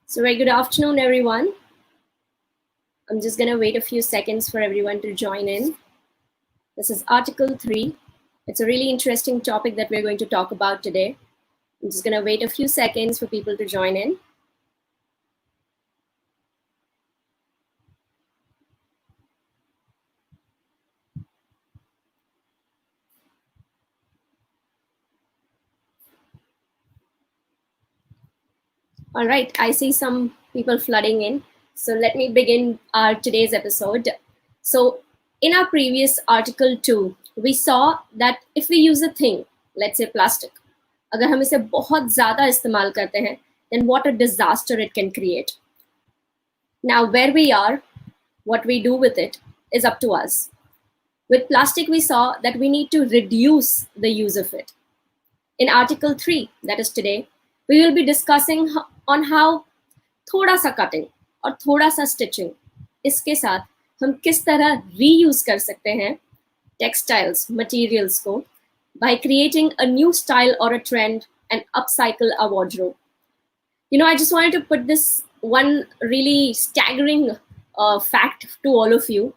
So very good afternoon, everyone. I'm just going to wait a few seconds for everyone to join in. This is Article 3. It's a really interesting topic that we're going to talk about today. I'm just going to wait a few seconds for people to join in. All right, I see some people flooding in. So let me begin our today's episode. So in our previous Article 2, we saw that if we use a thing, let's say plastic, अगर हम इसे बहुत ज़्यादा इस्तेमाल करते हैं, then what a disaster it can create. Now, where we are, what we do with it is up to us. With plastic, we saw that we need to reduce the use of it. In Article 3, that is today, we will be discussing on how थोड़ा सा cutting और थोड़ा सा stitching इसके साथ हम किस तरह reuse कर सकते हैं textiles, materials को by creating a new style or a trend and upcycle our wardrobe. You know, I just wanted to put this one really staggering fact to all of you,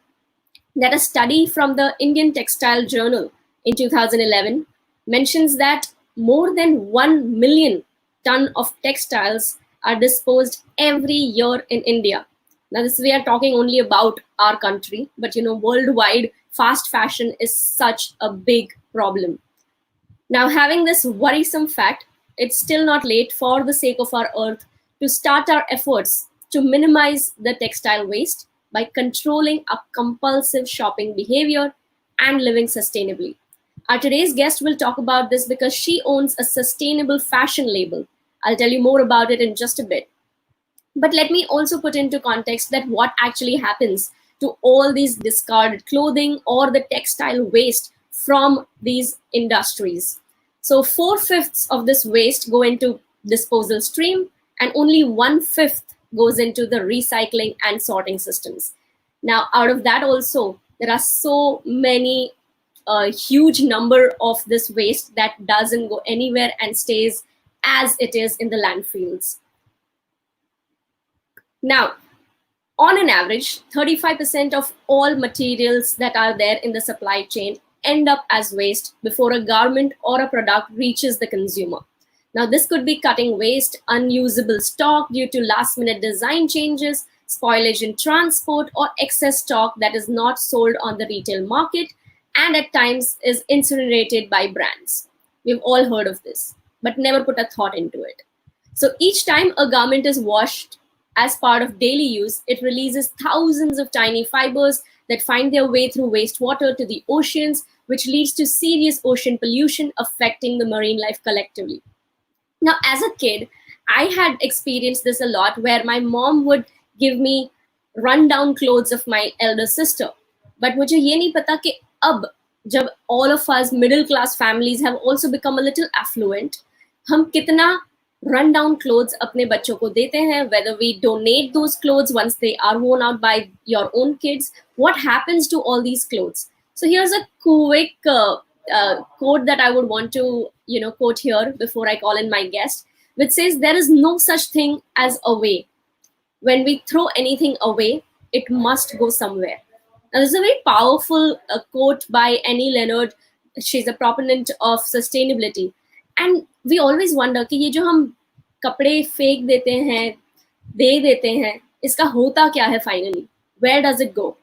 that a study from the Indian Textile Journal in 2011 mentions that more than 1 million ton of textiles are disposed every year in India. Now, this we are talking only about our country, but you know, worldwide, fast fashion is such a big problem. Now, having this worrisome fact, it's still not late for the sake of our earth to start our efforts to minimize the textile waste by controlling our compulsive shopping behavior and living sustainably. Our today's guest will talk about this because she owns a sustainable fashion label. I'll tell you more about it in just a bit. But let me also put into context that what actually happens to all these discarded clothing or the textile waste from these industries. So 4/5 of this waste go into disposal stream and only 1/5 goes into the recycling and sorting systems. Now, out of that also, there are so many huge number of this waste that doesn't go anywhere and stays as it is in the landfills. Now, on an average, 35% of all materials that are there in the supply chain end up as waste before a garment or a product reaches the consumer. Now, this could be cutting waste, unusable stock due to last minute design changes, spoilage in transport, or excess stock that is not sold on the retail market and at times is incinerated by brands. We've all heard of this, but never put a thought into it. So each time a garment is washed as part of daily use, it releases thousands of tiny fibers that find their way through wastewater to the oceans, which leads to serious ocean pollution affecting the marine life collectively. Now, as a kid, I had experienced this a lot where my mom would give me rundown clothes of my elder sister. But मुझे ये नहीं पता कि अब जब all of us middle class families have also become a little affluent, हम कितना rundown clothes अपने बच्चों को देते हैं, whether we donate those clothes once they are worn out by your own kids, what happens to all these clothes? So here's a quick quote that I would want to quote here before I call in my guest, which says there is no such thing as a way. When we throw anything away, it must go somewhere. Now, this is a very powerful quote by Annie Leonard. She's a proponent of sustainability. And we always wonder कि ये जो हम कपड़े फेंक देते हैं, दे देते हैं, इसका होता क्या है finally? Where does it go?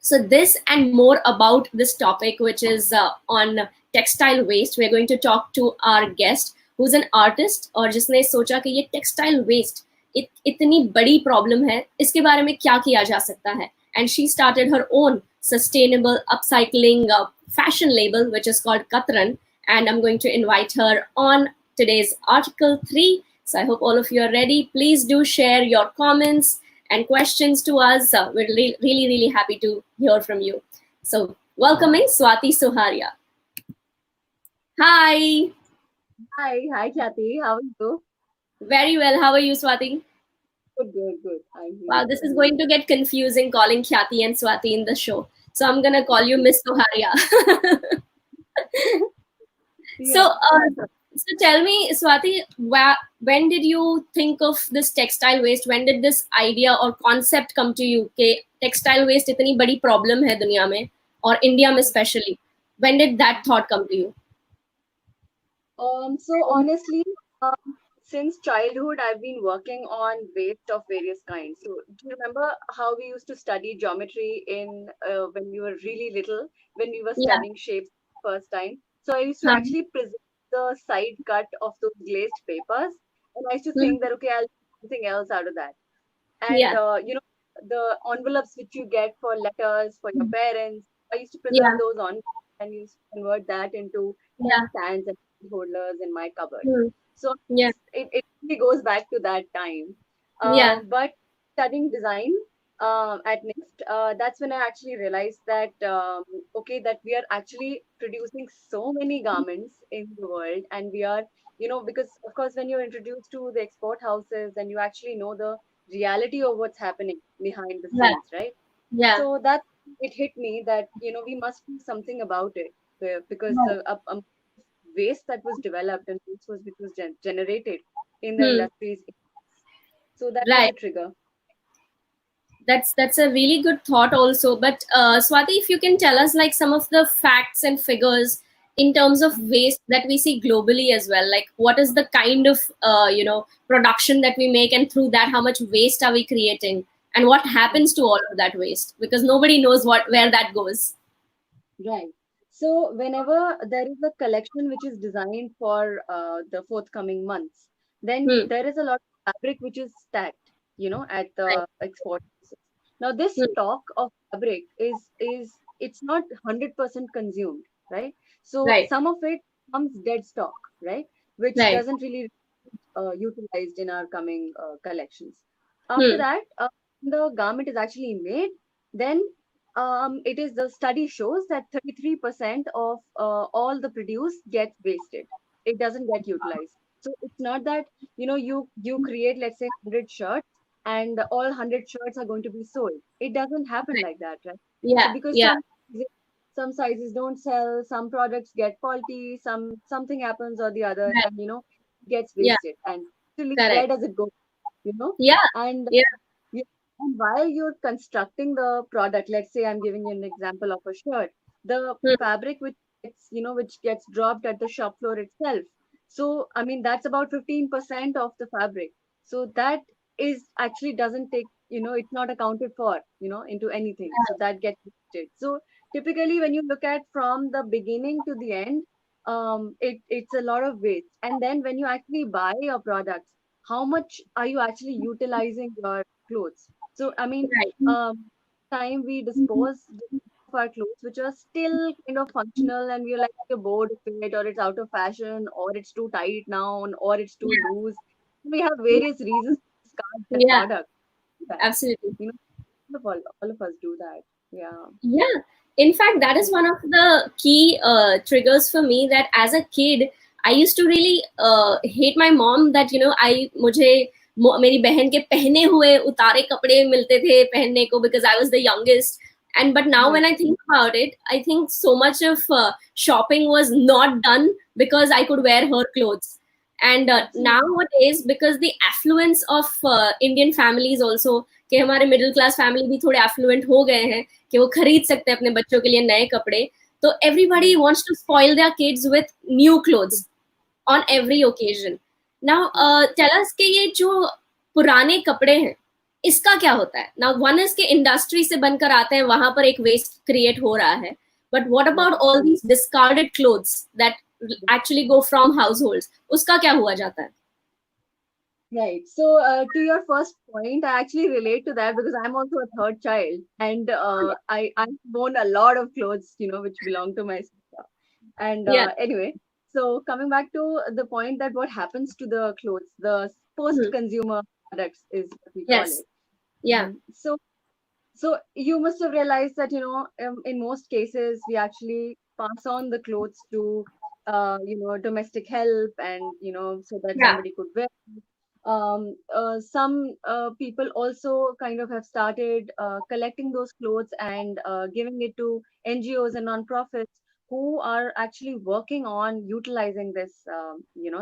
So this and more about this topic, which is on textile waste, we're going to talk to our guest, who's an artist और जिसने सोचा कि ये textile waste इतनी बड़ी problem है, इसके बारे में क्या किया जा सकता है? And she started her own sustainable upcycling fashion label, which is called Katran. And I'm going to invite her on today's Article 3. So I hope all of you are ready. Please do share your comments and questions to us. We're really happy to hear from you. So welcoming Swati Soharia. Hi. Hi, Khyati. How are you? Very well. How are you, Swati? Good. Wow, this is going to get confusing calling Khyati and Swati in the show. So I'm going to call you Miss Soharia. So, So tell me, Swati, when did you think of this textile waste? When did this idea or concept come to you? कि textile waste इतनी बड़ी problem है दुनिया में और India में especially. When did that thought come to you? So honestly, since childhood, I've been working on waste of various kinds. So do you remember how we used to study geometry in when we were really little, when we were Yeah. studying shapes first time? So I used to Huh. actually present the side cut of those glazed papers, and I used to Hmm. think that okay, I'll do something else out of that. And Yeah. the envelopes which you get for letters for your Hmm. parents, I used to preserve Yeah. those on and used to convert that into tea Yeah. stands and holders in my cupboard. Hmm. So Yeah. it really goes back to that time. Yeah. But studying design at next, that's when I actually realized that okay, that we are actually producing so many garments in the world, and we are, because of course when you're introduced to the export houses, and you actually know the reality of what's happening behind the Yeah. scenes, right? Yeah. So that it hit me that we must do something about it, because Right. the waste that was developed and waste was which was generated in the Hmm. industries. So that was Right. a trigger. That's a really good thought also. But Swati, if you can tell us like some of the facts and figures in terms of waste that we see globally as well, like what is the kind of production that we make, and through that how much waste are we creating, and what happens to all of that waste, because nobody knows what where that goes. Right. So whenever there is a collection which is designed for the forthcoming months, then Hmm. there is a lot of fabric which is stacked, at Right. the export houses. Now this Hmm. stock of fabric is it's not 100% consumed, right? So Right. some of it comes dead stock, right? Which Right. doesn't really utilized in our coming collections. After Hmm. that, the garment is actually made, then it is the study shows that 33% of all the produce gets wasted. It doesn't get utilized. So it's not that you create, let's say, 100 shirts, and all 100 shirts are going to be sold. It doesn't happen Right. like that, right? So Yeah. because Yeah. some sizes don't sell, some products get faulty, something happens or the other, Right. and gets Yeah. wasted. And actually, where Correct. does it go? You know, Yeah. and Yeah. yeah, and while you're constructing the product, let's say I'm giving you an example of a shirt, the Hmm. fabric which gets dropped at the shop floor itself. So I mean that's about 15% of the fabric. So that is actually doesn't take, it's not accounted for, into anything. So that gets wasted. So typically when you look at from the beginning to the end, it's a lot of waste. And then when you actually buy your products, how much are you actually utilizing your clothes? So I mean, Right. time we dispose of our clothes which are still kind of functional, and we're like you're bored of it, or it's out of fashion, or it's too tight now, or it's too Yeah. loose. We have various reasons to discard that Yeah. product. That Absolutely. you know, all of us do that. Yeah. Yeah. In fact, that is one of the key triggers for me, that as a kid, I used to really hate my mom that, I मुझे मेरी बहन के पहने हुए उतारे कपड़े मिलते थे पहनने को, because I was the youngest. And but now Right. when I think about it, I think so much of shopping was not done because I could wear her clothes. And Absolutely. nowadays, because the affluence of Indian families also, कि हमारे middle class family भी थोड़े effluent हो गए हैं कि वो खरीद सकते हैं अपने बच्चों के लिए नए कपड़े, तो everybody Right. Wants to spoil their kids with new clothes on every occasion. Now tell us कि ये जो पुराने कपड़े हैं इसका क्या होता है. नाउ वन इज के इंडस्ट्री से बनकर आते हैं, वहां पर एक वेस्ट क्रिएट हो रहा है, but what about Right. All these discarded clothes that actually go from house holds, उसका क्या हुआ जाता है. Right. So, to your first point, I actually relate to that because I'm also a third child, and I own a lot of clothes, which belong to my sister. And Yeah. anyway, so coming back to the point that what happens to the clothes, the Mhm. post-consumer products is what we call Yes. it. Yeah. So you must have realized that, in most cases, we actually pass on the clothes to, domestic help, and, so that Yeah. somebody could wear. Some people also kind of have started collecting those clothes and giving it to NGOs and non-profits who are actually working on utilizing this,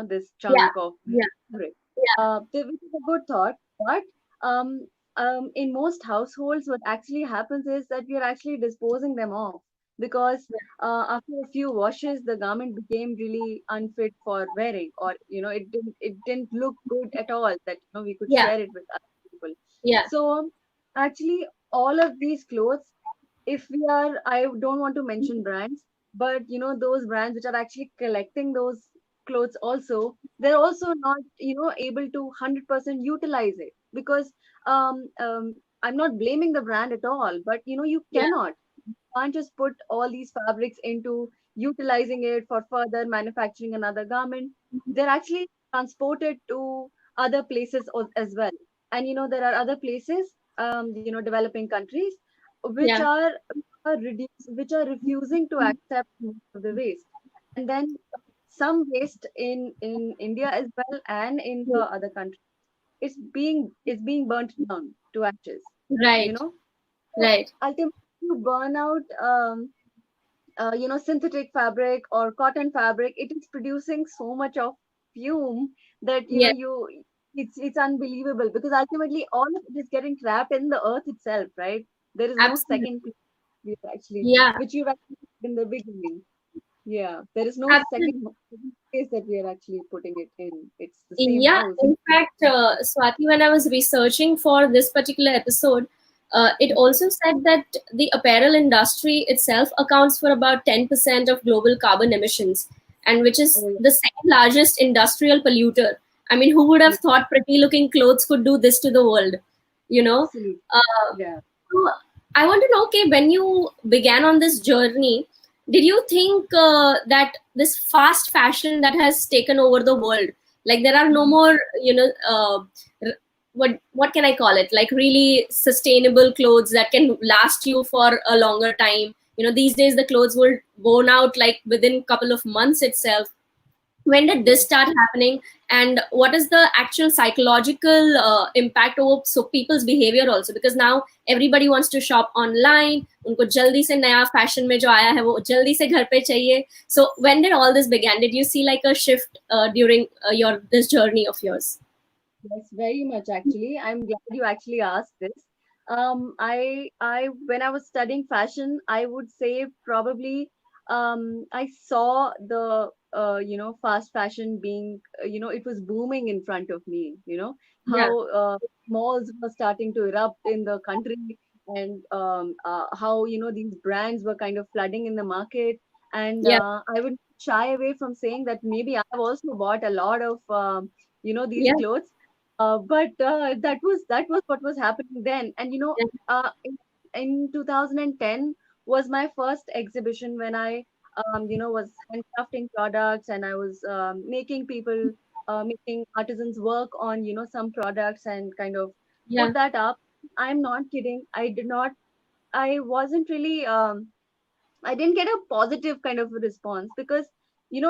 this Yeah, chunk of yeah, fabric. yeah, Which is a good thought, but um, in most households, what actually happens is that we are actually disposing them off because after a few washes, the garment became really unfit for wearing, or it didn't look good at all that we could yeah, share it with other people. yeah, So actually, all of these clothes, if we are, I don't want to mention brands, but those brands which are actually collecting those clothes also, they're also not able to 100% utilize it because I'm not blaming the brand at all, but you yeah, can't just put all these fabrics into utilizing it for further manufacturing another garment. They're actually transported to other places as well. And there are other places, developing countries, which yeah, which are refusing to accept most of the waste. And then some waste in India as well and in the other countries, it's being burnt down to ashes. You right, know, so right, ultimately you burn out synthetic fabric or cotton fabric. It is producing so much of fume that yeah, it's unbelievable because ultimately all of it is getting trapped in the earth itself, right? There is no second absolutely, place yeah, which you actually said in the beginning. Yeah, there is no absolutely. second place that we are actually putting it in. It's the same Yeah, house. in fact, Swati, when I was researching for this particular episode, it also said that the apparel industry itself accounts for about 10% of global carbon emissions, and which is Oh the second largest industrial polluter. I mean, who would have yeah, thought pretty looking clothes could do this to the world? You know? absolutely. Uh, Yeah. so I want to know, okay, when you began on this journey, did you think that this fast fashion that has taken over the world, like there are no Mhm. more, what can I call it? Like really sustainable clothes that can last you for a longer time. These days the clothes will worn out like within a couple of months itself. When did this Yes. start happening, and what is the actual psychological impact over so people's behavior also, because now everybody wants to shop online, उनको जल्दी से नया fashion में जो आया है वो जल्दी से घर पे चाहिए. So when did all this began? Did you see like a shift during your this journey of yours? Yes, very much actually. I'm glad you actually asked this. I when I was studying fashion, I would say probably I saw the fast fashion being it was booming in front of me. Yeah, How malls were starting to erupt in the country, and how these brands were kind of flooding in the market. And yeah, I would shy away from saying that maybe I've also bought a lot of these yeah, clothes, but that was what was happening then. And yeah, in 2010 was my first exhibition when I was handcrafting products, and I was making artisans work on some products and kind of yeah, put that up. I'm not kidding. I wasn't really I didn't get a positive kind of response because,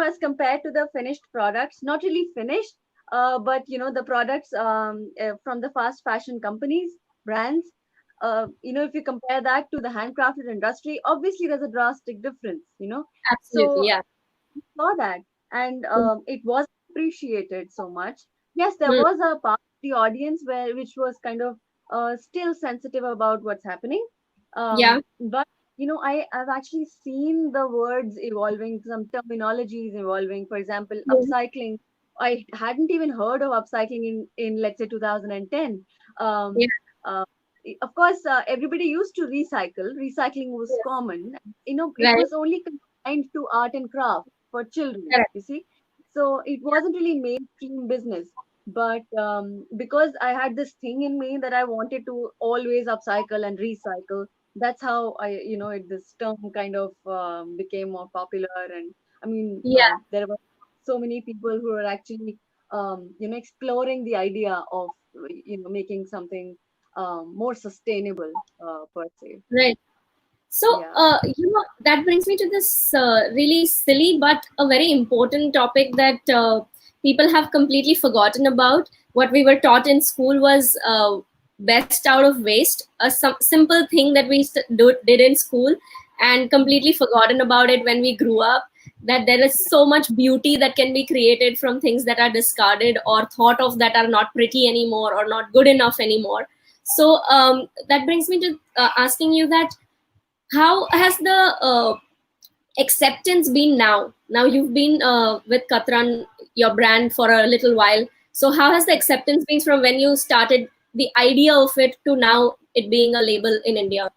as compared to the finished products, not really finished, but the products from the fast fashion companies, brands, if you compare that to the handcrafted industry, obviously there's a drastic difference. absolutely, So yeah. saw that, and Mm, it was appreciated so much. Yes, there mm, was a part of the audience which was kind of still sensitive about what's happening. yeah, But I've actually seen the words evolving, some terminologies evolving. For example, mm, upcycling. I hadn't even heard of upcycling in let's say 2010. yeah, Um, uh, of course, everybody used to recycle. Recycling was yes, common. It right, was only confined to art and craft for children. correct, You see, so it wasn't really mainstream business. But because I had this thing in me that I wanted to always upcycle and recycle, that's how this term kind of became more popular. And I mean, yeah. there were so many people who are actually exploring the idea of making something more sustainable, per se. Right. So, Yeah. that brings me to this really silly but a very important topic that people have completely forgotten about. What we were taught in school was best out of waste, a simple thing that we did in school. and completely forgotten about it when we grew up, that there is so much beauty that can be created from things that are discarded or thought of that are not pretty anymore or not good enough anymore. So that brings me to asking you that how has the acceptance been now? Now you've been with Katran, your brand, for a little while. So how has the acceptance been from when you started the idea of it to now it being a label in India?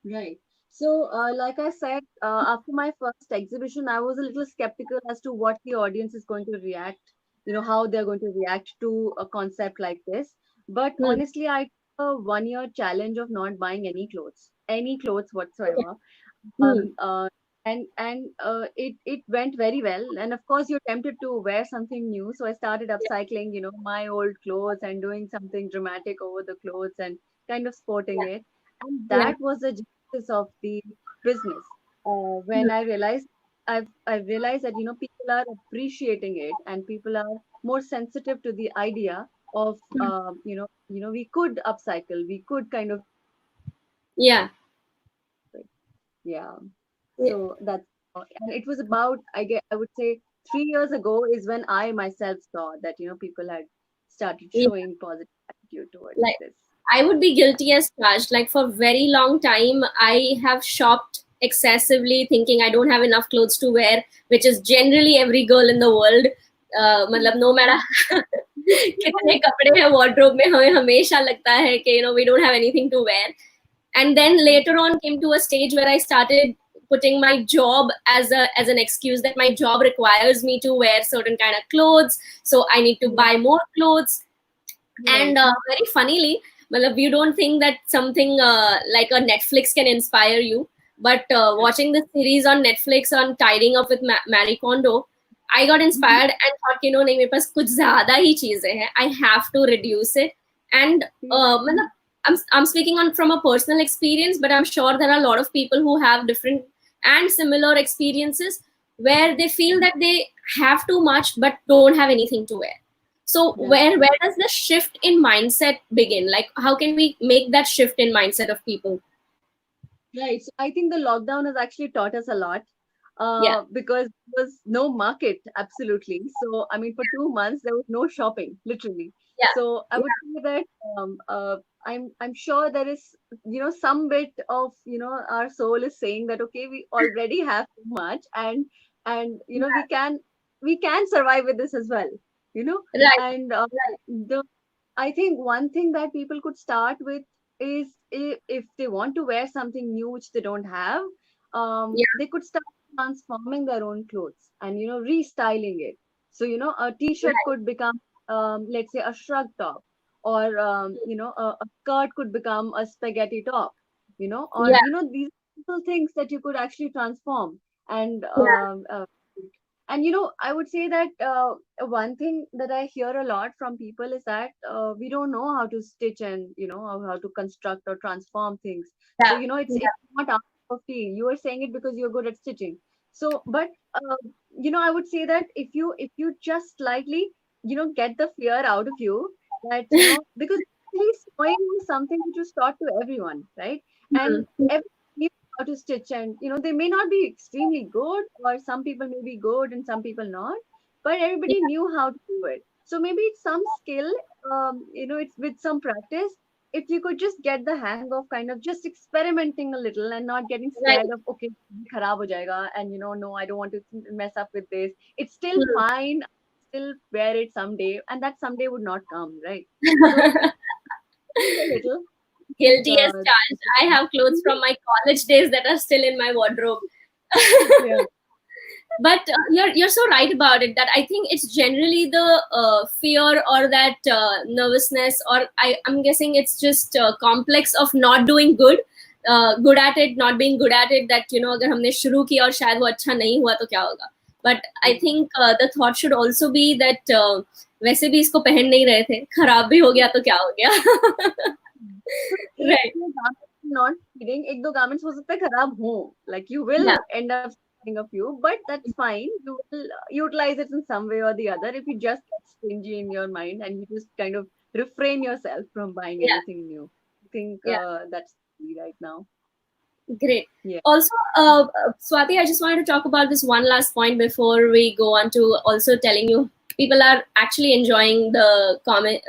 Right. So, like I said, after my first exhibition, I was a little skeptical as to what the audience is going to react, how they're going to react to a concept like this. But Hmm. honestly, I took a 1 year challenge of not buying any clothes Okay. whatsoever. Hmm. Um, uh, and it went very well. And of course, you're tempted to wear something new. So I started upcycling, my old clothes and doing something dramatic over the clothes and kind of sporting Yeah. it. And Yeah. that was the genesis of the business. Hmm. When I've realized that people are appreciating it and people are more sensitive to the idea of Hmm. we could upcycle, we could kind of Yeah. yeah. Yeah. So that's and it was about I would say 3 years ago is when I myself saw that people had started Yeah. showing positive attitude towards Like, this. I would be guilty as charged. Like, for very long time, I have shopped excessively, thinking I don't have enough clothes to wear, which is generally every girl in the world. मतलब no matter कितने कपड़े हैं wardrobe में, हमें हमेशा लगता है कि we don't have anything to wear. And then later on came to a stage where I started putting my job as an excuse, that my job requires me to wear certain kind of clothes, so I need to buy more clothes. Right. And very funnily, matlab, you don't think that something like a Netflix can inspire you, but watching the series on Netflix on tidying up with Marie Kondo, I got inspired and thought, nahi, mere paas kuch zyada hi cheezein hain. I have to reduce it. And matlab, I'm speaking on from a personal experience, but I'm sure there are a lot of people who have different and similar experiences where they feel that they have too much but don't have anything to wear. So That's where does the shift in mindset begin? Like, how can we make that shift in mindset of people? right. So I think the lockdown has actually taught us a lot Yeah. because there was no market, absolutely. So, I mean, for 2 months, there was no shopping, literally. Yeah. So I would say that I'm sure there is, some bit of, our soul is saying that, okay, we already have too much and, we can survive with this as well, you know, Right. and Right. the I think one thing that people could start with is if they want to wear something new which they don't have, Yeah. they could start transforming their own clothes and restyling it. So a t-shirt Right. could become let's say a shrug top, or a skirt could become a spaghetti top, or Yeah. these little things that you could actually transform and Yeah. I would say that one thing that I hear a lot from people is that we don't know how to stitch and how to construct or transform things. So Yeah. it's not our cup of tea. You are saying it because you're good at stitching. So, but I would say that if you just slightly get the fear out of you, that because actually sewing is something which was taught to everyone, right? And Hmm. everyone how to stitch, and they may not be extremely good, or some people may be good and some people not, but Yeah. everybody knew how to do it. So maybe it's some skill, it's with some practice. If you could just get the hang of kind of just experimenting a little and not getting Right. scared of, okay, kharab ho jayega, and no, I don't want to mess up with this. It's still Hmm. fine, still wear it someday, and that someday would not come, right? So a little, I think, Guilty as charged. I have clothes from my college days that are still in my wardrobe. yeah. But you're so right about it, that I think it's generally the fear or that nervousness, or I'm guessing it's just complex of not doing good at it, not being good at it, that अगर हमने शुरू किया और शायद वो अच्छा नहीं हुआ तो क्या होगा. But I think the thought should also be that वैसे भी इसको पहन नहीं रहे थे, खराब भी हो गया तो क्या हो गया. एक Right. दो garments, not kidding, एक दो garments हो सकता है खराब हो, like you will Yeah. end up selling a few, but that's fine. You will utilize it in some way or the other if you just get stingy in your mind and you just kind of refrain yourself from buying Yeah. anything new. I think Yeah. that's key right now. Great. Yeah. Also, Swati, I just wanted to talk about this one last point before we go on to also telling you people are actually enjoying the comment,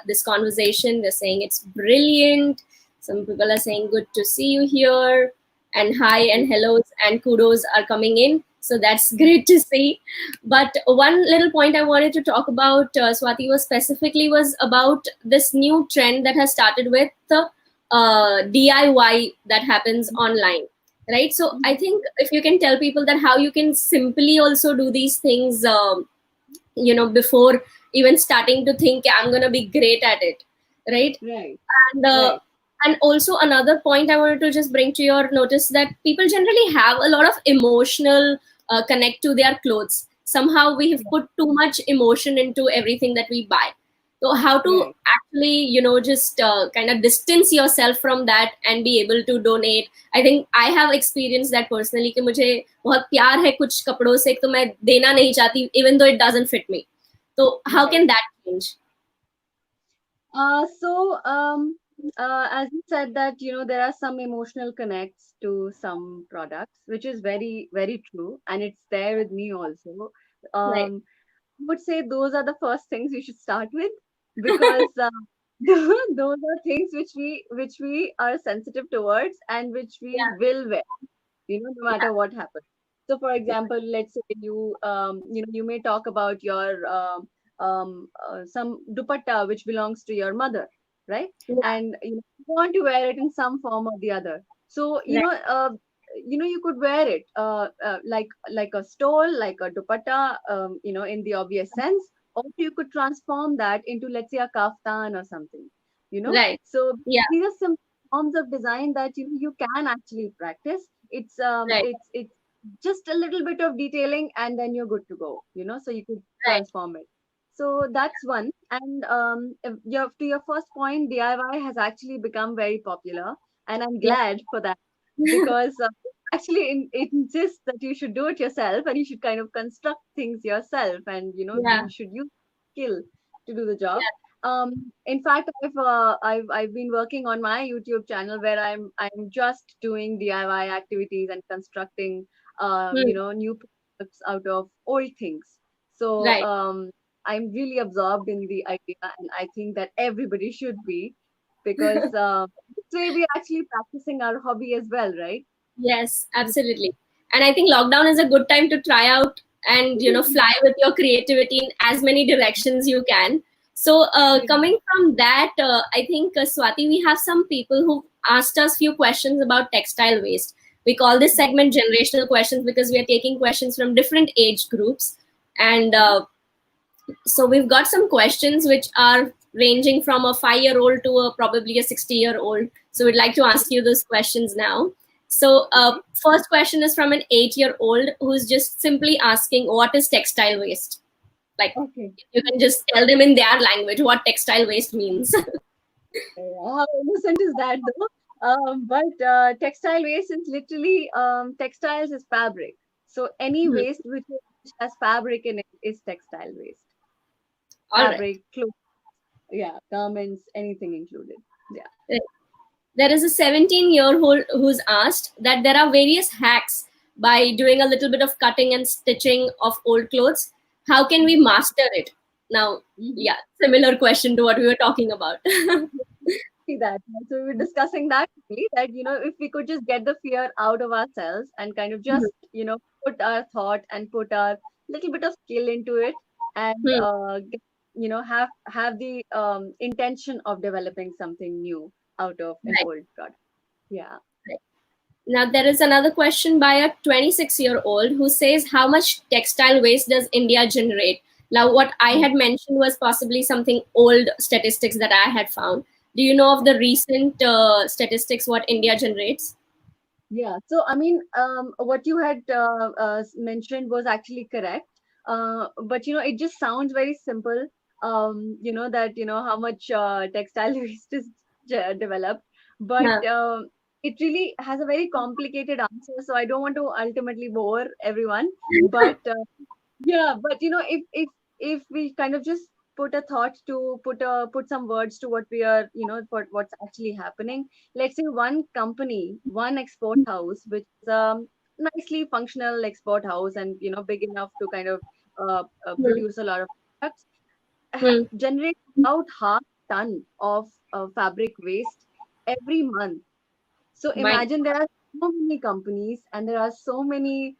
this conversation. They're saying it's brilliant. Some people are saying good to see you here, and hi and hellos and kudos are coming in. So that's great to see. But one little point I wanted to talk about, Swati, was specifically was about this new trend that has started with the DIY that happens online, right? So I think if you can tell people that how you can simply also do these things, before even starting to think I'm going to be great at it, right? Right. and uh, Right. and also another point I wanted to just bring to your notice that people generally have a lot of emotional connect to their clothes. Somehow we have put too much emotion into everything that we buy. So how to Right. actually just kind of distance yourself from that and be able to donate. I think I have experienced that personally कि मुझे बहुत प्यार है कुछ कपड़ों से तो मैं देना नहीं चाहती even though it doesn't fit me. So how Right. can that change? So, as you said that, there are some emotional connects to some products, which is very, very true, and it's there with me also. Right. I would say those are the first things you should start with because those are things which we are sensitive towards and which we Yeah. will wear, no matter what happens. So, for example, let's say you may talk about your some dupatta which belongs to your mother, right? Yeah. And you want to wear it in some form or the other. So, Right. you could wear it like a stole, like a dupatta, in the obvious sense, or you could transform that into, let's say, a kaftan or something. Right. So Yeah. these are some forms of design that you can actually practice. Right. It's just a little bit of detailing and then you're good to go. So you could Right. transform it. So that's one. And to your first point, DIY has actually become very popular, and I'm Yeah. glad for that because actually it insists that you should do it yourself and you should kind of construct things yourself, and Yeah. you should use skill to do the job. Yeah. In fact, I've been working on my YouTube channel where I'm just doing DIY activities and constructing Hmm. new products out of old things. So Right. I'm really absorbed in the idea, and I think that everybody should be because this way we're actually practicing our hobby as well, right? Yes, absolutely. And I think lockdown is a good time to try out and fly with your creativity in as many directions you can. So coming from that, I think Swati, we have some people who asked us few questions about textile waste. We call this segment generational questions because we are taking questions from different age groups. And so we've got some questions which are ranging from a 5-year-old to probably a 60-year-old. So we'd like to ask you those questions now. So Okay. first question is from an 8-year-old who's just simply asking, what is textile waste? Like, Okay. you can just tell them in their language what textile waste means. How innocent is that, though? But textile waste is literally textiles is fabric. So any Hmm. waste which has fabric in it is textile waste. All right. Fabric, clothes, yeah, garments, anything included. Yeah. There is a 17-year-old who's asked that there are various hacks by doing a little bit of cutting and stitching of old clothes. How can we master it? Now, Mhm. yeah, similar question to what we were talking about. See that. So we were discussing that really, that if we could just get the fear out of ourselves and kind of just put our thought and put our little bit of skill into it and Hmm. have the intention of developing something new out of an Right, old product. Yeah. right. Now, there is another question by a 26-year-old who says, how much textile waste does India generate? Now, what I had mentioned was possibly something old statistics that I had found. Do you know of the recent statistics what India generates? Yeah, so I mean, what you had mentioned was actually correct. But it just sounds very simple. That how much textile waste is developed, but Huh. it really has a very complicated answer. So I don't want to ultimately bore everyone. But yeah, but if we kind of just put a thought to put some words to what we are, for what's actually happening. Let's say one company, one export house, which is a nicely functional export house and big enough to kind of Hmm. produce a lot of products, Hmm. generate about half ton of fabric waste every month. So My imagine there are so many companies and there are so many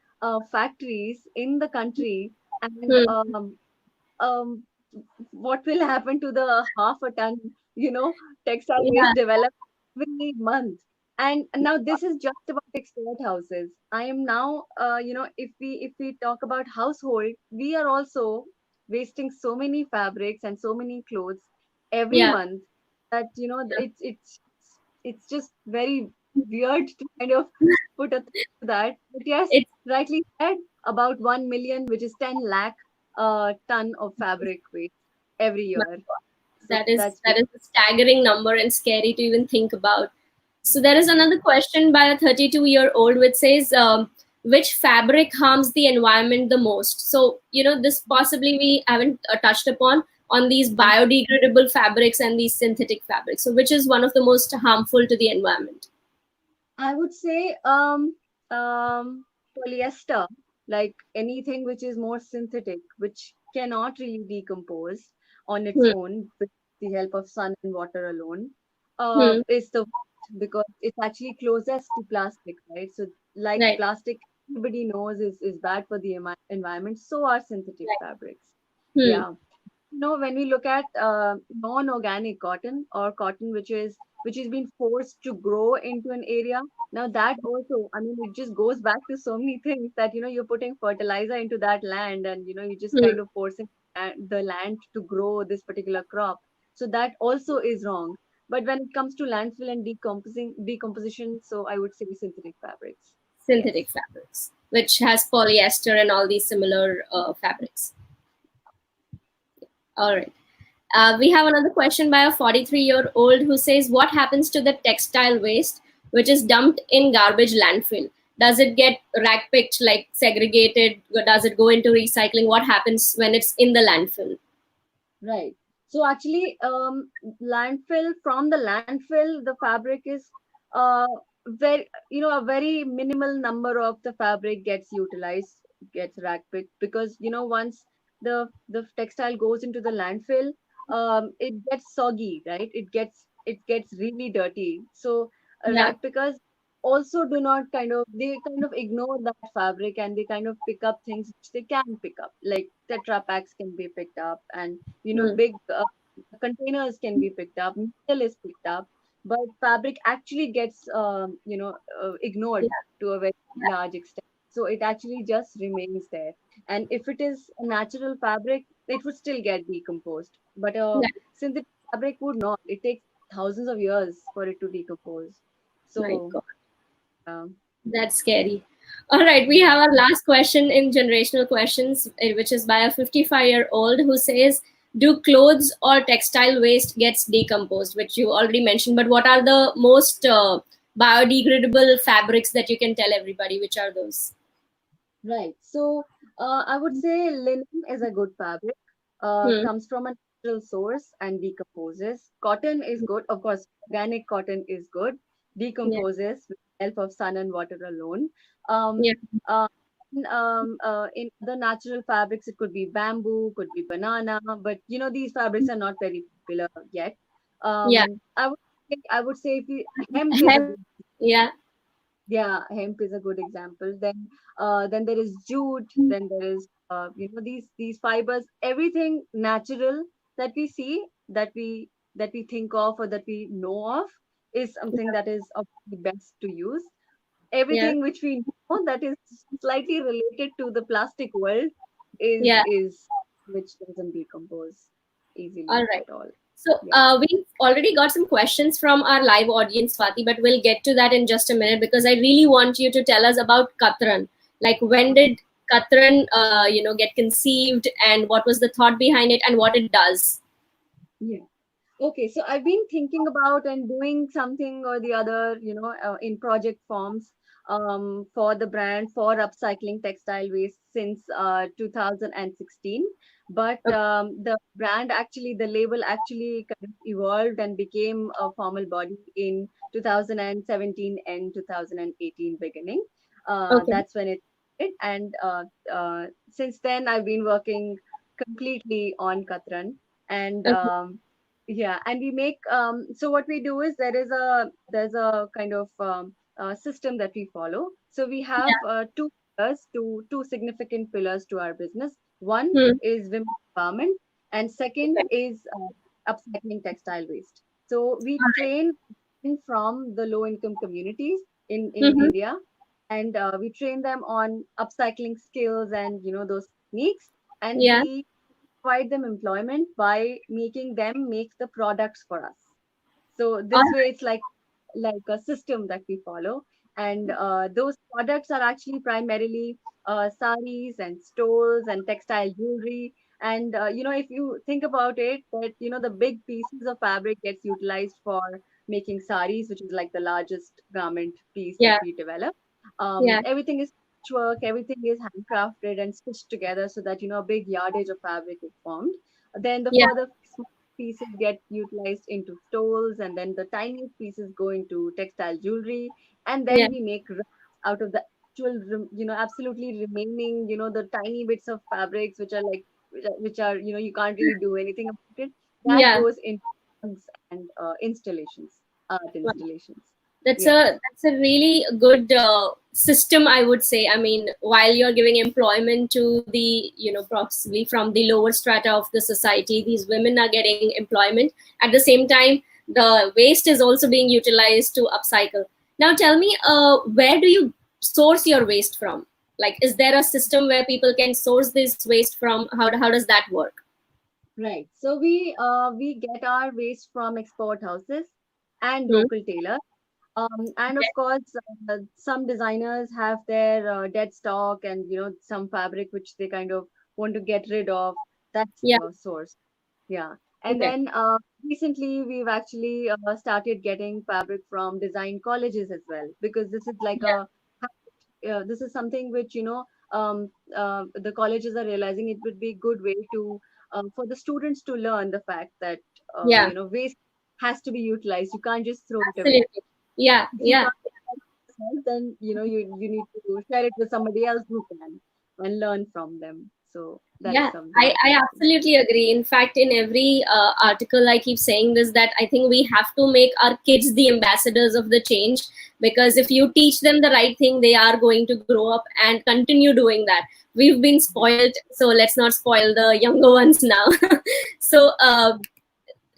factories in the country, and hmm. um, what will happen to the half a ton, textile Yeah, waste developed every month. And now this is just about export houses. I am now, if we talk about household, we are also wasting so many fabrics and so many clothes every yeah, month that yeah. it's just very weird to kind of put a thought to that. But yes, It's rightly said, about 1 million, which is 10 lakh ton of fabric waste every my year. God. So that's That is a staggering number and scary to even think about. So there is another question by a 32-year-old which says, which fabric harms the environment the most? So this possibly we haven't touched upon on these Mhm. biodegradable fabrics and these synthetic fabrics. So which is one of the most harmful to the environment? I would say polyester, like anything which is more synthetic, which cannot really decompose on its Hmm. own with the help of sun and water alone, Hmm. is the worst because it's actually closest to plastic, right? So, like Right. plastic, everybody knows is bad for the environment. So are synthetic Right. fabrics. Hmm. Yeah. When we look at non-organic cotton or cotton which is being forced to grow into an area, now that also, I mean, it just goes back to so many things that you're putting fertilizer into that land, and you just Hmm. kind of forcing the land to grow this particular crop. So that also is wrong. But when it comes to landfill and decomposition, so I would say synthetic fabrics. Synthetic Yes. fabrics, which has polyester and all these similar fabrics. All right. We have another question by a 43-year-old who says, what happens to the textile waste which is dumped in garbage landfill? Does it get rack picked, like segregated? Does it go into recycling? What happens when it's in the landfill? Right. So actually, landfill from the landfill, the fabric is uh very a very minimal number of the fabric gets utilized, gets rack picked, because once the textile goes into the landfill, it gets soggy, right? It gets really dirty. So Yeah, rack pickers also do not kind of ignore that fabric, and they kind of pick up things which they can pick up, like tetra packs can be picked up, and hmm. big containers can be picked up, metal is picked up, but fabric actually gets ignored Yeah, to a very large extent. So it actually just remains there. And if it is a natural fabric, it would still get decomposed. But yeah. synthetic fabric would not. It takes thousands of years for it to decompose. My So God, um, that's scary. All right, we have our last question in generational questions, which is by a 55-year-old who says, do clothes or textile waste gets decomposed, which you already mentioned, but what are the most biodegradable fabrics that you can tell everybody? Which are those? right. So I would say linen is a good fabric. Hmm. Comes from a natural source and decomposes. Cotton is good. Of course, organic cotton is good. Yeah, Decomposes with the help of sun and water alone. yeah, Um, uh, in the natural fabrics, it could be bamboo, could be banana, but these fabrics are not very popular yet. yeah. I would say if you, hemp is a good. Yeah, Yeah, hemp is a good example. Then there is jute. Then there is these fibers. Everything natural that we see, that we think of or that we know of, is something that is of the best to use. yeah, Everything which we know that is slightly related to the plastic world is yeah. is which doesn't decompose All easily right. at all. So Yeah. we've already got some questions from our live audience, Swati, but we'll get to that in just a minute because I really want you to tell us about Katran. Like, when did Katran, get conceived, and what was the thought behind it, and what it does? Yeah. Okay, so I've been thinking about and doing something or the other, in project forms. for the brand for upcycling textile waste since 2016. But Okay. the brand actually, the label actually kind of evolved and became a formal body in 2017 and 2018 beginning. Okay. That's when it and since then I've been working completely on Katran. And Okay. yeah, and we make so what we do is there's a kind of system that we follow. So we have Yeah. two significant pillars to our business. One Hmm. is women empowerment, and second Okay. is upcycling textile waste. So we All right. train from the low income communities in Mm-hmm. India, and we train them on upcycling skills and those techniques, and Yeah. we provide them employment by making them make the products for us. So All this way, right. it's like a system that we follow, and those products are actually primarily saris and stoles and textile jewelry. And if you think about it, that the big pieces of fabric gets utilized for making saris, which is like the largest garment piece that Yeah. we develop. Yeah. Everything is work, everything is handcrafted and stitched together so that a big yardage of fabric is formed. Then the Yeah. further pieces get utilized into stoles, and then the tiniest pieces go into textile jewelry, and Yeah. then we make wraps out of the actual absolutely remaining the tiny bits of fabrics which are like which are you can't really do anything about it. That Yeah. goes into rugs and installations, art installations. That's Yeah. a really good system, I would say. I mean, while you're giving employment to the, possibly from the lower strata of the society, these women are getting employment. At the same time, the waste is also being utilized to upcycle. Now tell me, where do you source your waste from? Like, is there a system where people can source this waste from? How does that work? Right. So we get our waste from export houses and Hmm? local tailors. And of course, some designers have their dead stock and some fabric which they kind of want to get rid of. That's Yeah. the source. Yeah. And Okay. then recently we've actually started getting fabric from design colleges as well, because this is like Yeah. this is something which the colleges are realizing it would be a good way to for the students to learn the fact that Yeah. waste has to be utilized. You can't just throw it away. Absolutely. Yeah. If you Yeah. can't share it yourself, then you need to share it with somebody else who can and learn from them. So that's Yeah, something I, that I we do. absolutely agree. In fact, in every article, I keep saying this, that I think we have to make our kids the ambassadors of the change, because if you teach them the right thing, they are going to grow up and continue doing that. We've been spoiled, so let's not spoil the younger ones now. So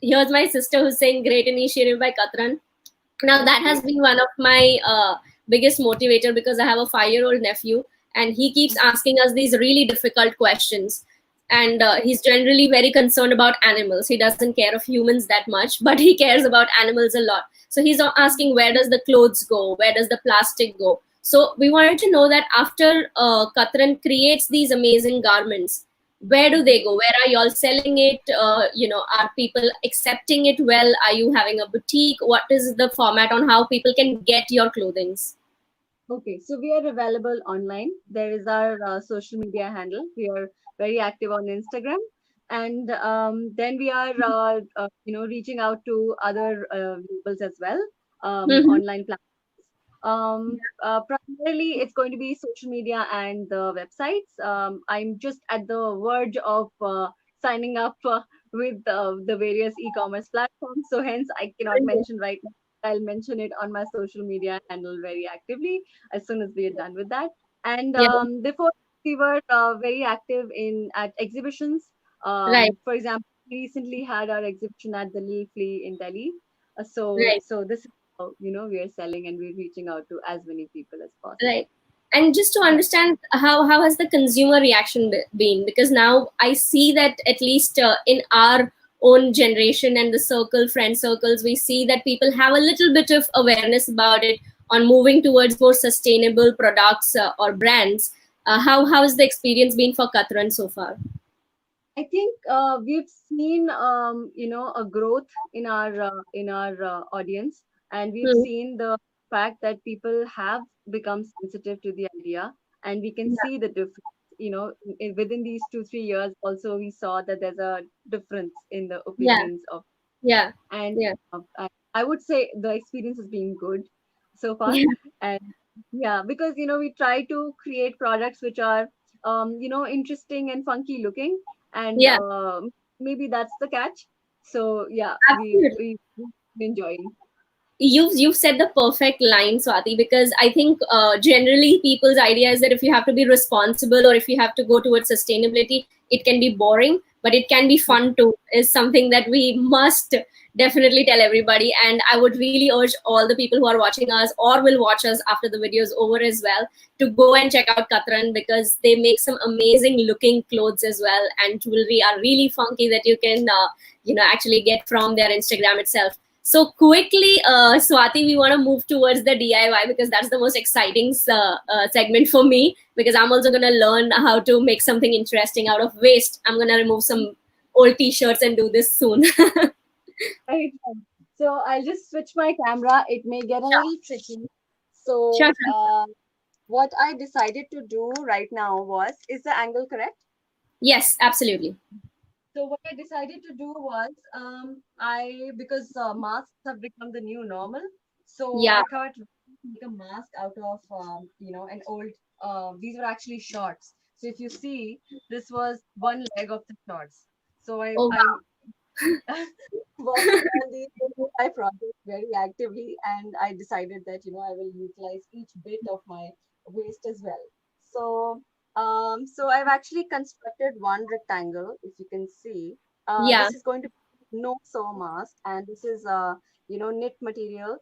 here's my sister who's saying, great initiative by Katran. Now that has Great. been one of my biggest motivator, because I have a 5-year-old nephew, and he keeps asking us these really difficult questions. And he's generally very concerned about animals. He doesn't care of humans that much, but he cares about animals a lot. So he's asking, where does the clothes go, where does the plastic go? So we wanted to know that after Katran creates these amazing garments, where do they go? Where are you all selling it? Are people accepting it well? Are you having a boutique? What is the format on how people can get your clothings? Okay, so we are available online. There is our social media handle. We are very active on Instagram, and then we are reaching out to other labels as well, Mm-hmm. online platforms. Primarily, it's going to be social media and the websites. I'm just at the verge of signing up with the various e-commerce platforms, so hence I cannot mention right now. I'll mention it on my social media handle very actively as soon as we are done with that. And Yeah, before, we were very active in at exhibitions. right, For example, we recently had our exhibition at the Lil Flea in Delhi. So right. so this is how we are selling, and we're reaching out to as many people as possible. Right. And just to Right. understand, how has the consumer reaction been? Because now I see that, at least in our own generation and the friend circles, we see that people have a little bit of awareness about it, on moving towards more sustainable products or brands. How has the experience been for Katran so far? I think we've seen a growth in our audience, and we've Hmm. seen the fact that people have become sensitive to the idea, and we can Yeah. see the difference. Within these 2 3 years, also we saw that there's a difference in the Yeah. opinions of, Yeah. and Yeah. I would say the experience has been good so far. Yeah. And yeah, because we try to create products which are interesting and funky looking, and Yeah. maybe that's the catch. So yeah, Absolutely. we enjoying. You've said the perfect line, Swati, because I think generally people's idea is that if you have to be responsible or if you have to go towards sustainability, it can be boring, but it can be fun too. Is something that we must definitely tell everybody. And I would really urge all the people who are watching us or will watch us after the video is over as well to go and check out Katran, because they make some amazing looking clothes as well, and jewelry are really funky that you can actually get from their Instagram itself. So quickly, Swati, we want to move towards the DIY because that's the most exciting segment for me, because I'm also going to learn how to make something interesting out of waste. I'm going to remove some old t-shirts and do this soon. Right. So I'll just switch my camera. It may get a Sure. little tricky. So Sure, sure. what I decided to do right now was, is the angle correct? Yes, absolutely. So what I decided to do was, I because masks have become the new normal, so Yeah. I thought make a mask out of an old. These were actually shorts. So if you see, this was one leg of the shorts. So Oh, I wow. working on the DIY project very actively, and I decided that I will utilize each bit of my waste as well. So so I've actually constructed one rectangle. If you can see, Yeah. this is going to be no sew mask, and this is knit material.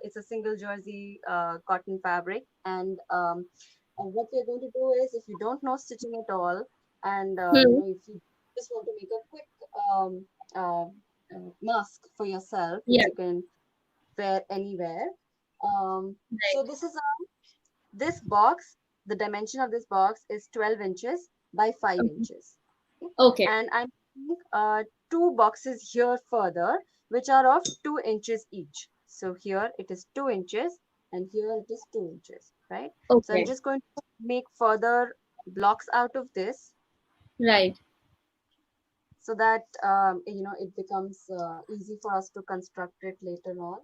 It's a single jersey cotton fabric, and what we're going to do is, if you don't know stitching at all, and Hmm. if you just want to make a quick uh, mask for yourself, which Yeah. you can wear anywhere. So Right. this box, the dimension of this box is 12 inches by 5 Okay. inches. Okay? Okay. And I'm making two boxes here further, which are of 2 inches each. So here it is 2 inches, and here it is 2 inches, right? So I'm Okay. just going to make further blocks out of this, Right. so that it becomes easy for us to construct it later on.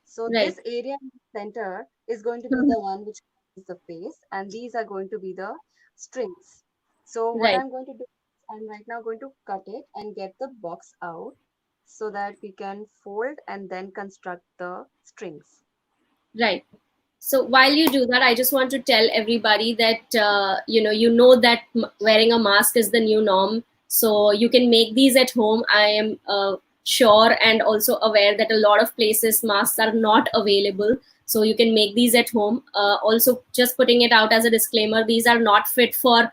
So Right. this area in the center is going to be Mhm. the one which is the face, and these are going to be the strings. So what Right. I'm going to do, I'm right now going to cut it and get the box out so that we can fold and then construct the strings. Right. So while you do that, I just want to tell everybody that you know that wearing a mask is the new norm. So you can make these at home. I am sure and also aware that a lot of places masks are not available. So you can make these at home. Also, just putting it out as a disclaimer: these are not fit for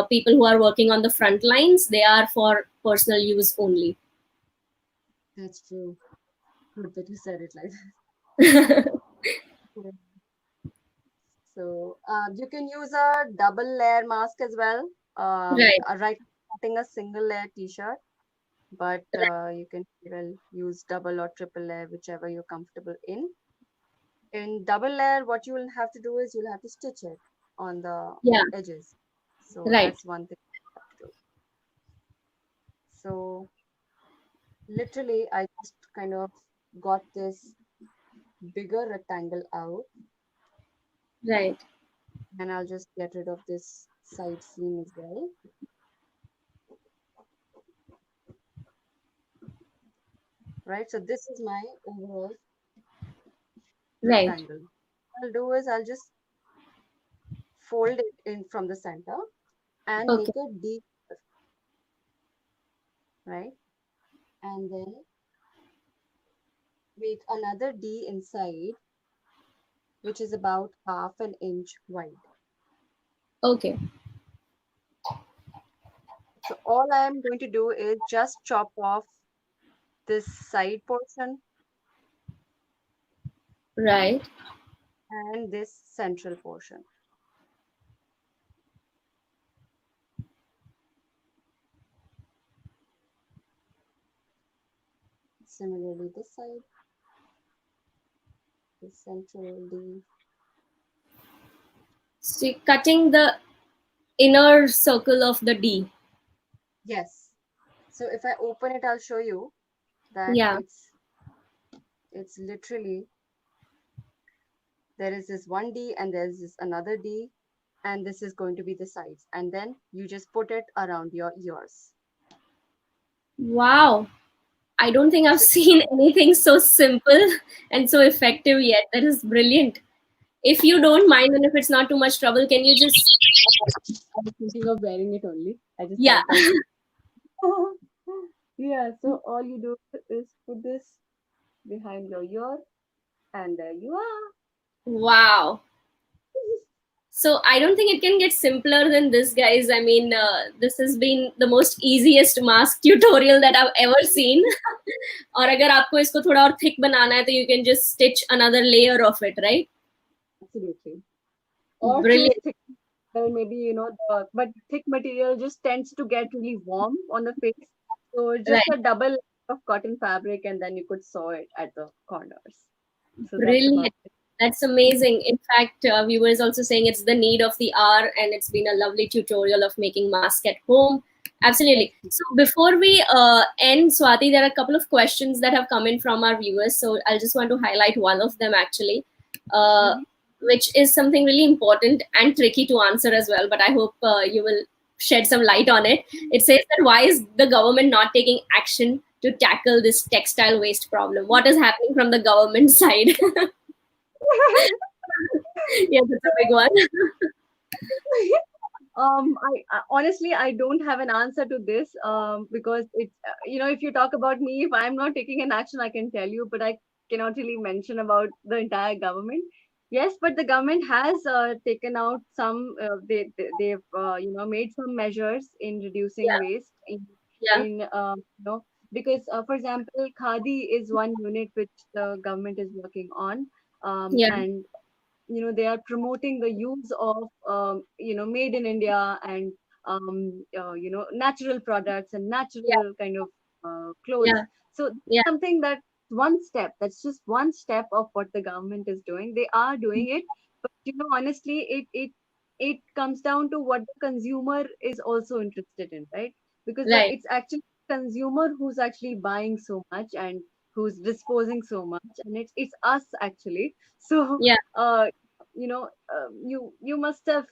people who are working on the front lines. They are for personal use only. That's true. Good that you said it like that. So you can use a double layer mask as well. Right. Right, cutting a single layer t-shirt, but you can well use double or triple layer, whichever you're comfortable in. In double layer, what you will have to do is you'll have to stitch it on the Yeah. edges. So Right. that's one thing you have to do. So literally, I just kind of got this bigger rectangle out, Right. and I'll just get rid of this side seam as well. Right, so this is my overall Right. rectangle. What I'll do is I'll just fold it in from the center and Okay. make a D, right? And then make another D inside, which is about half an inch wide. Okay. So all I am going to do is just chop off this side portion Right. and this central portion. Similarly, this side, the central D. So you're cutting the inner circle of the D. Yes. So if I open it, I'll show you that Yeah. it's literally, there is this one D and there's this another D, and this is going to be the sides. And then you just put it around your ears. Wow. I don't think I've So seen anything so simple and so effective yet. That is brilliant. If you don't mind and if it's not too much trouble, can you just, I was thinking of wearing it only. I just yeah. thought that. Yeah, so all you do is put this behind your ear, and there you are. Wow. So I don't think it can get simpler than this, guys. I mean, this has been the most easiest mask tutorial that I've ever seen. और अगर आपको इसको थोड़ा और thick बनाना है, तो you can just stitch another layer of it, right? Absolutely. Or choose Brilliant. thick, well, maybe, but thick material just tends to get really warm on the face. So just Right. a double layer of cotton fabric, and then you could sew it at the corners. So that's Brilliant. about it. That's amazing. In fact, viewers also saying it's the need of the hour, and it's been a lovely tutorial of making mask at home. Absolutely. Excellent. So before we end, Swati, there are a couple of questions that have come in from our viewers. So I'll just want to highlight one of them actually, uh, Mhm. which is something really important and tricky to answer as well. But I hope you will shed some light on it. It says that why is the government not taking action to tackle this textile waste problem? What is happening from the government side? Yeah, that's a big one. I honestly I don't have an answer to this because it's if you talk about me, if I'm not taking an action, I can tell you, but I cannot really mention about the entire government. Yes, but the government has taken out some. They've made some measures in reducing Yeah, waste yeah, because for example, Khadi is one unit which the government is working on, yeah, and they are promoting the use of made in India and natural products and yeah, natural kind of clothes. yeah, So yeah, something that one step, that's just one step of what the government is doing. They are doing it, but honestly, it comes down to what the consumer is also interested in, right? Because right. it's actually consumer who's actually buying so much and who's disposing so much, and it's us actually. So Yeah, uh, you must have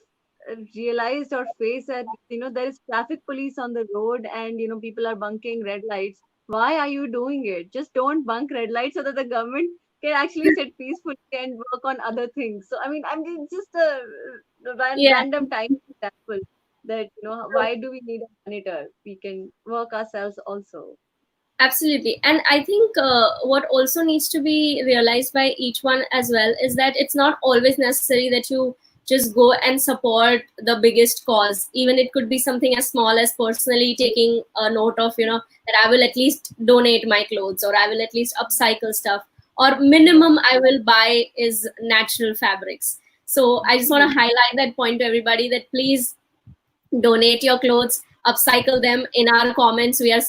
realized or faced that there is traffic police on the road, and people are bunking red lights. Why are you doing it? Just don't bunk red lights so that the government can actually sit peacefully and work on other things. So I mean just a yeah. random time example that why do we need a monitor? We can work ourselves also. Absolutely. And I think what also needs to be realized by each one as well is that it's not always necessary that you just go and support the biggest cause. Even it could be something as small as personally taking a note of, that I will at least donate my clothes or I will at least upcycle stuff or Yes, minimum I will buy is natural fabrics. So I just want to absolutely. highlight that point to everybody that please donate your clothes, upcycle them. In our comments we are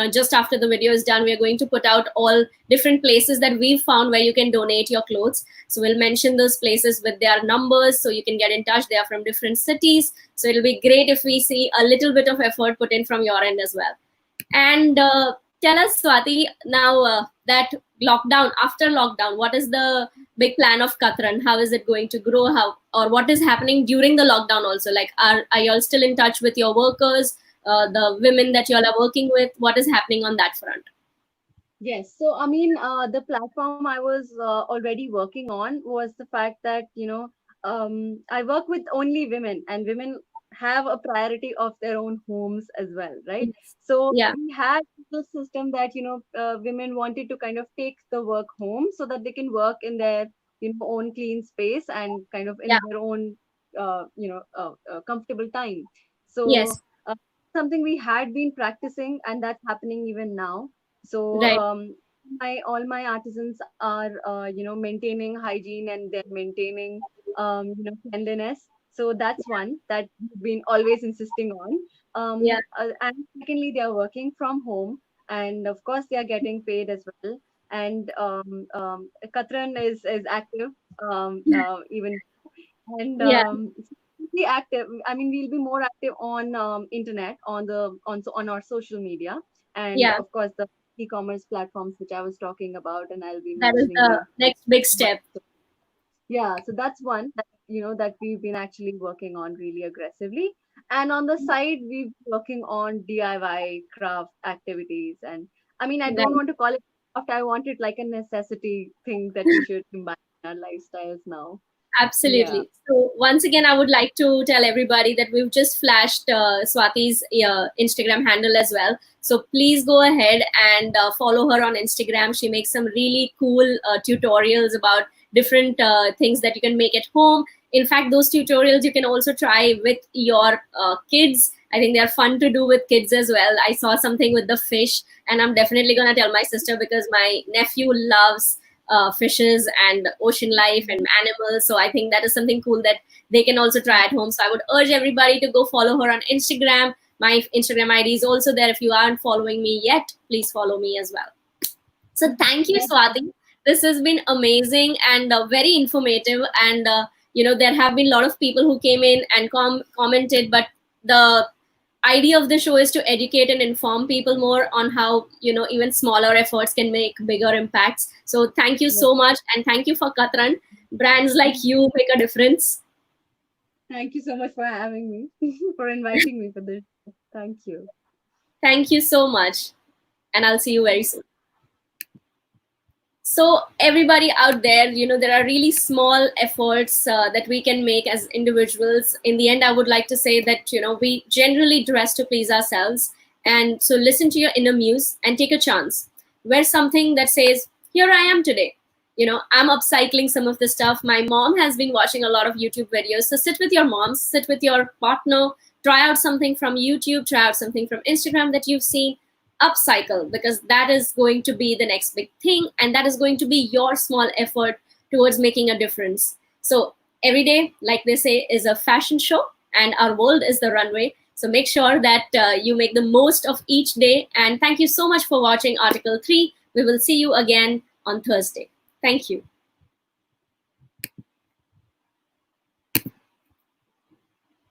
just after the video is done, we are going to put out all different places that we've found where you can donate your clothes. So we'll mention those places with their numbers so you can get in touch. They are from different cities, so it'll be great if we see a little bit of effort put in from your end as well. And tell us, Swati, now that lockdown, after lockdown, what is the big plan of Katran? How is it going to grow? How or what is happening during the lockdown? Also, like, are y'all still in touch with your workers, the women that y'all are working with? What is happening on that front? Yes. So, I mean, the platform I was already working on was the fact that, I work with only women, and women have a priority of their own homes as well, right? Yes. So Yeah, we had the system that, women wanted to kind of take the work home so that they can work in their, own clean space and kind of yeah, in their own, comfortable time. So, yes, something we had been practicing, and that's happening even now. So right, my all my artisans are maintaining hygiene, and they're maintaining cleanliness. So that's one that we've been always insisting on. yeah, And secondly, they are working from home, and of course they are getting paid as well. And Katran is active even, And Yeah, be active. I mean, we'll be more active on internet, on our social media, and yeah. of course the e-commerce platforms which I was talking about, and I'll be That is mentioning the these. next big step. Yeah, so that's one that, that we've been actually working on really aggressively. And on the side, we've been working on DIY craft activities. And I mean, I don't Right. want to call it craft, I want it like a necessity thing that we should combine in our lifestyles now. Yeah. Absolutely. So once again, I would like to tell everybody that we've just flashed Swati's Instagram handle as well. So please go ahead and follow her on Instagram. She makes some really cool tutorials about different things that you can make at home. In fact, those tutorials you can also try with your kids. I think they're fun to do with kids as well. I saw something with the fish, and I'm definitely going to tell my sister because my nephew loves fishes and ocean life and animals. So I think that is something cool that they can also try at home. So I would urge everybody to go follow her on Instagram. My Instagram ID is also there. If you aren't following me yet, please follow me as well. So thank you, Thank Swati. This has been amazing and very informative. And there have been a lot of people who came in and commented, but the idea of the show is to educate and inform people more on how even smaller efforts can make bigger impacts. So thank you you. so much, and thank you for Katran. Brands like you make a difference. Thank you so much for having me, for inviting me for this. Thank you. Thank you so much, and I'll see you very soon. So everybody out there, there are really small efforts that we can make as individuals. In the end, I would like to say that we generally dress to please ourselves, and so listen to your inner muse and take a chance. Wear something that says, here I am today. I'm upcycling some of the stuff. My mom has been watching a lot of YouTube videos, so sit with your mom, sit with your partner, try out something from YouTube, try out something from Instagram that you've seen, upcycle, because that is going to be the next big thing, and that is going to be your small effort towards making a difference. So every day, like they say, is a fashion show, and our world is the runway. So make sure that you make the most of each day. And thank you so much for watching Article 3. We will see you again on Thursday. Thank you.